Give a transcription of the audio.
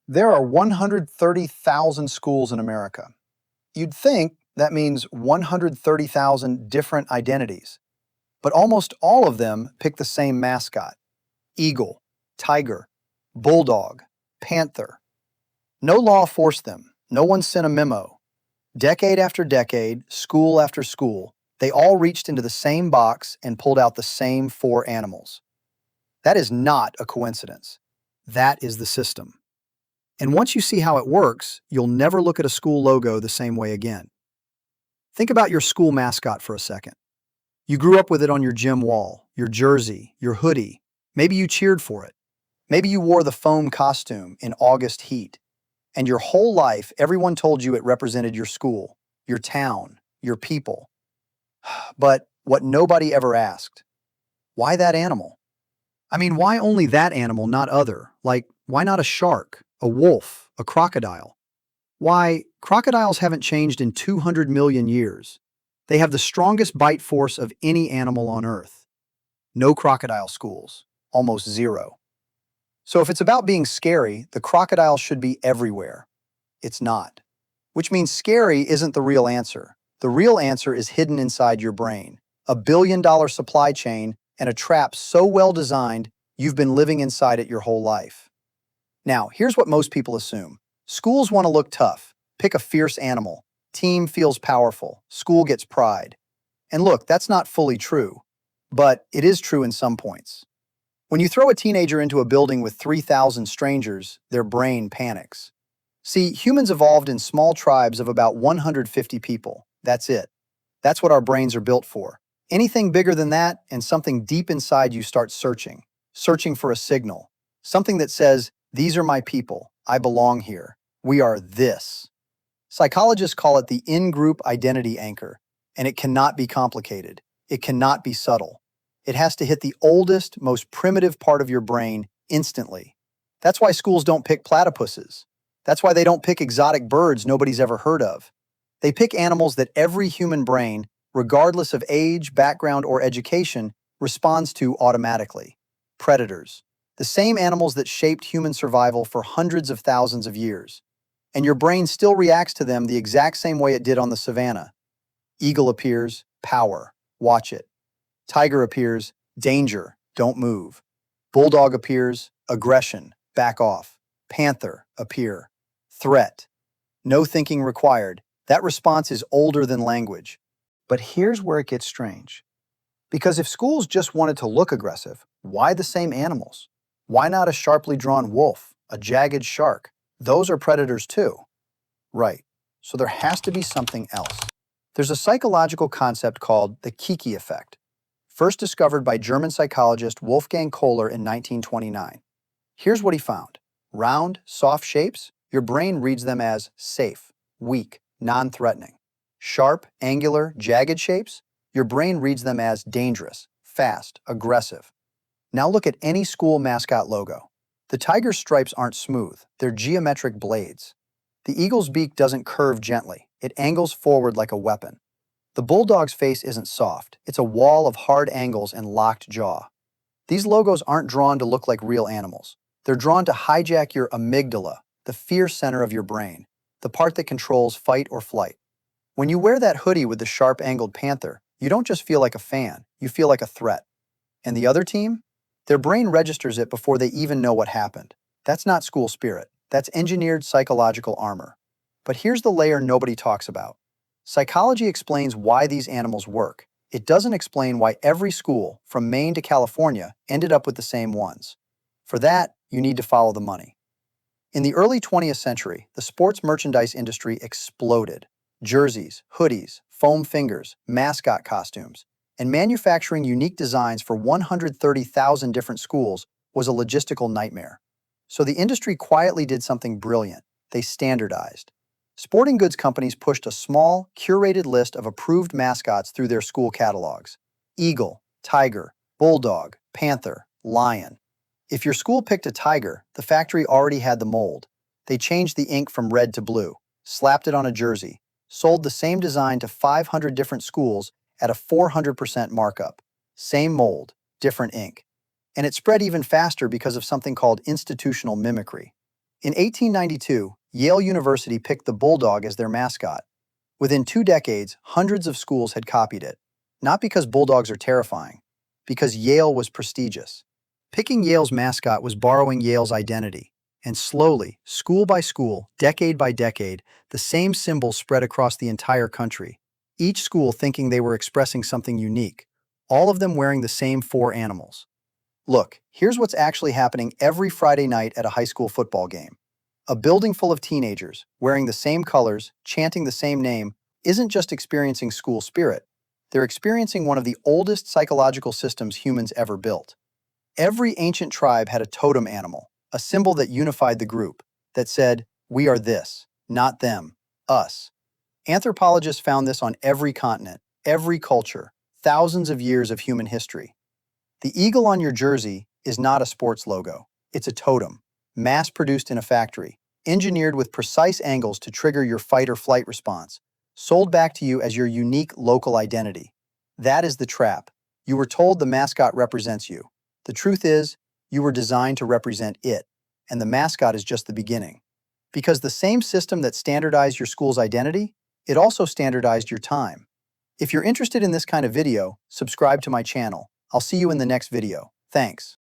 There are 130,000 schools in America. You'd think that means 130,000 different identities, but almost all of them pick the same mascot: eagle, tiger, bulldog, panther. No law forced them, no one sent a memo. Decade after decade, school after school, they all reached into the same box and pulled out the same four animals. That is not a coincidence. That is the system. And once you see how it works, you'll never look at a school logo the same way again. Think about your school mascot for a second. You grew up with it on your gym wall, your jersey, your hoodie. Maybe you cheered for it. Maybe you wore the foam costume in August heat. And your whole life, everyone told you it represented your school, your town, your people. But what nobody ever asked: why that animal? I mean, why only that animal, not other? Like, why not a shark, a wolf, a crocodile? Why, crocodiles haven't changed in 200 million years. They have the strongest bite force of any animal on Earth. No crocodile schools, almost zero. So if it's about being scary, the crocodile should be everywhere. It's not. Which means scary isn't the real answer. The real answer is hidden inside your brain, a billion-dollar supply chain and a trap so well designed you've been living inside it your whole life. Now, here's what most people assume. Schools want to look tough, pick a fierce animal, team feels powerful, school gets pride. And look, that's not fully true, but it is true in some points. When you throw a teenager into a building with 3,000 strangers, their brain panics. See, humans evolved in small tribes of about 150 people. That's it. That's what our brains are built for. Anything bigger than that, and something deep inside you starts searching for a signal, something that says, "These are my people. I belong here. We are this." Psychologists call it the in-group identity anchor, and it cannot be complicated. It cannot be subtle. It has to hit the oldest, most primitive part of your brain instantly. That's why schools don't pick platypuses. That's why they don't pick exotic birds nobody's ever heard of. They pick animals that every human brain, regardless of age, background, or education, responds to automatically. Predators. The same animals that shaped human survival for hundreds of thousands of years. And your brain still reacts to them the exact same way it did on the savannah. Eagle appears, power, watch it. Tiger appears, danger, don't move. Bulldog appears, aggression, back off. Panther, appear, threat. No thinking required. That response is older than language. But here's where it gets strange. Because if schools just wanted to look aggressive, why the same animals? Why not a sharply drawn wolf, a jagged shark? Those are predators too. Right. So there has to be something else. There's a psychological concept called the Kiki effect, first discovered by German psychologist Wolfgang Kohler in 1929. Here's what he found. Round, soft shapes, your brain reads them as safe, weak, non-threatening. Sharp, angular, jagged shapes, your brain reads them as dangerous, fast, aggressive. Now look at any school mascot logo. The tiger's stripes aren't smooth, they're geometric blades. The eagle's beak doesn't curve gently, it angles forward like a weapon. The bulldog's face isn't soft, it's a wall of hard angles and locked jaw. These logos aren't drawn to look like real animals. They're drawn to hijack your amygdala, the fear center of your brain, the part that controls fight or flight. When you wear that hoodie with the sharp-angled panther, you don't just feel like a fan, you feel like a threat. And the other team? Their brain registers it before they even know what happened. That's not school spirit. That's engineered psychological armor. But here's the layer nobody talks about. Psychology explains why these animals work. It doesn't explain why every school, from Maine to California, ended up with the same ones. For that, you need to follow the money. In the early 20th century, the sports merchandise industry exploded. Jerseys, hoodies, foam fingers, mascot costumes, and manufacturing unique designs for 130,000 different schools was a logistical nightmare. So the industry quietly did something brilliant. They standardized. Sporting goods companies pushed a small, curated list of approved mascots through their school catalogs: eagle, tiger, bulldog, panther, lion. If your school picked a tiger, the factory already had the mold. They changed the ink from red to blue, slapped it on a jersey, sold the same design to 500 different schools at a 400% markup. Same mold, different ink. And it spread even faster because of something called institutional mimicry. In 1892, Yale University picked the bulldog as their mascot. Within 2 decades, hundreds of schools had copied it. Not because bulldogs are terrifying, because Yale was prestigious. Picking Yale's mascot was borrowing Yale's identity. And slowly, school by school, decade by decade, the same symbol spread across the entire country. Each school thinking they were expressing something unique, all of them wearing the same 4 animals. Look, here's what's actually happening every Friday night at a high school football game. A building full of teenagers, wearing the same colors, chanting the same name, isn't just experiencing school spirit. They're experiencing one of the oldest psychological systems humans ever built. Every ancient tribe had a totem animal, a symbol that unified the group, that said, "We are this, not them, us." Anthropologists found this on every continent, every culture, thousands of years of human history. The eagle on your jersey is not a sports logo. It's a totem, mass-produced in a factory, engineered with precise angles to trigger your fight or flight response, sold back to you as your unique local identity. That is the trap. You were told the mascot represents you. The truth is, you were designed to represent it, and the mascot is just the beginning. Because the same system that standardized your school's identity, it also standardized your time. If you're interested in this kind of video, subscribe to my channel. I'll see you in the next video. Thanks.